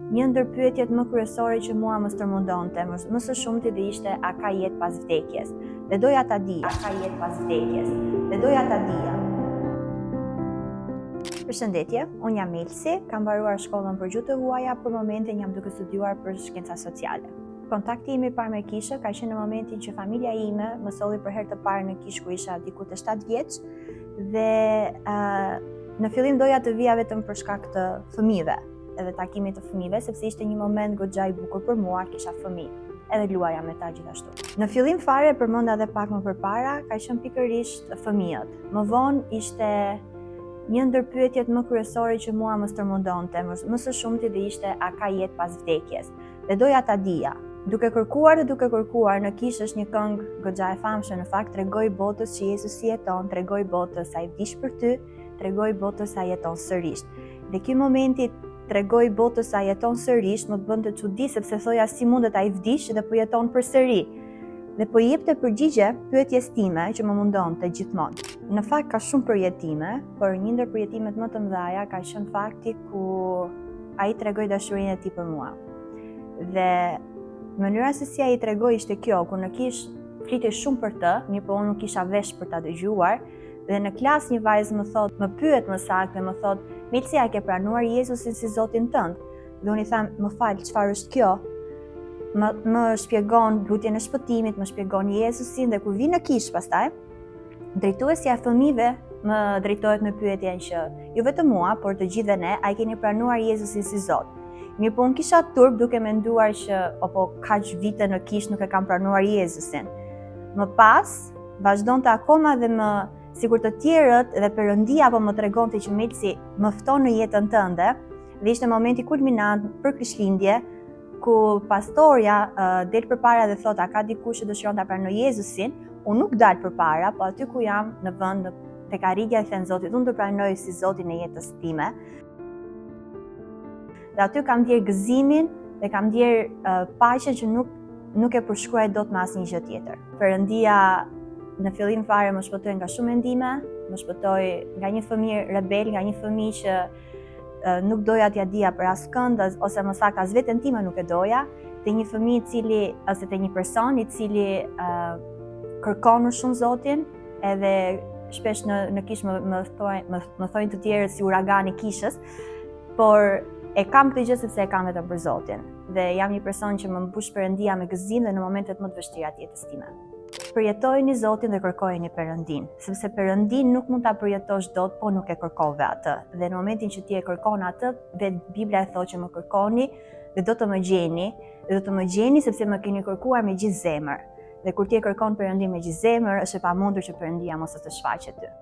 Një ndër pyetjet më kryesore që mua më stërmundonte, më së shumti dhe ishte a ka jetë pas vdekjes. Dhe doja ta dija, a ka jetë pas vdekjes. Dhe doja ta dija. Përshëndetje, unë jam Elsi, kam mbaruar shkollën për gjuhë të huaja, për momentin jam duke studiuar për shkenca sociale. Kontakti im i parë me kishë ka qenë në momentin që familja ime më solli për herë të parë në kishë ku isha diku të 7 vjeç dhe në fillim doja të vija vetëm për shkak të fëmijëve, edhe takimit të fëmijëve, sepse ishte një moment goxha i bukur për mua, kisha fëmijë, edhe luaja me ta gjithashtu. Në fillim fare përmenda edhe pak më përpara, ka qenë pikërisht fëmijët. Më vonë ishte një ndër pyetjet më kryesore që mua më stërmundonte, më së shumti dhe ishte a ka jetë pas vdekjes. Dhe doja ta dija. Duke kërkuar në kishë është një këngë goxha e famshme, në fakt tregoi botës që Jezusi jeton, tregoi botës sa i vdiq për ty, tregoi botës sa jeton sërish. Dhe ky momenti tregoi botës sa jeton sërish më bënte çudi sepse thoja si mundet ai vdiq dhe po jeton përsëri. Dhe po i jepte përgjigje pyetjes time që më mundonte gjithmonë. Në fakt ka shumë përjetime, por një ndër përjetimet më të mëdha ka qenë fakti ku ai tregoi dashurinë e tij për mua. Dhe mënyra se si ai tregoi ishte kjo, ku në kishë flitej shumë për të, mirë po unë nuk kisha vesh për ta dëgjuar, dhe në klasë një vajzë më pyet më saktë, më thot, Melsi, a ke pranuar Jezusin si Zotin tënd? Dhe unë i tham, më fal, çfarë është kjo? Më shpjegon lutjen e shpëtimit, më shpjegon Jezusin, dhe kur vi në kishë pastaj, drejtuesja e fëmijëve më drejtohet me pyetjen që jo vetëm mua, por të gjithë ne, a keni pranuar Jezusin si Zot? Mirë po unë kisha turp duke menduar që kaq vite në kishë nuk e kam pranuar Jezusin. Më pas, vazhdonte akoma dhe sikur të tjerët dhe Perëndia apo më tregonte që Melsi më fton në jetën tënde, dhe ishte momenti kulminant për Krishtlindje, ku pastorja del përpara dhe thot, a ka dikush që dëshiron ta pranojë Jezusin? Unë nuk dal përpara, po aty ku jam në vend tek arritja e thënë Zotit, unë të pranoj si Zotin e jetës time. Dhe aty kam ndjer gëzimin dhe kam ndjer paqen që nuk e përshkruaj dot me asnjë gjë tjetër. Perëndia në fillim fare më shpëtoi nga shumë mendime, më shpëtoi nga një fëmijë rebel, nga një fëmijë që nuk doja t'ja dija për askënd, ose më saktë as veten time nuk e doja, te një fëmijë ose te një person i cili kërkon shumë Zotin, edhe shpesh në kishë më thojnë të tjerët si uragani kishës, por e kam këtë gjë sepse e kam vetëm për Zotin. Dhe jam një person që më mbush Perëndia me gëzim dhe në momentet më të vështira të jetës time. Përjetojeni Zotin dhe kërkojeni Perëndin, sepse Perëndin nuk mund ta përjetosh dot, po nuk e kërkove atë. Dhe në momentin që ti e kërkon atë, Bibla e thotë që më kërkoni dhe do të më gjeni, sepse më keni kërkuar me gjithë zemër. Dhe kur ti e kërkon Perëndin me gjithë zemër, është e pamundur që Perëndia mos të shfaqet ty.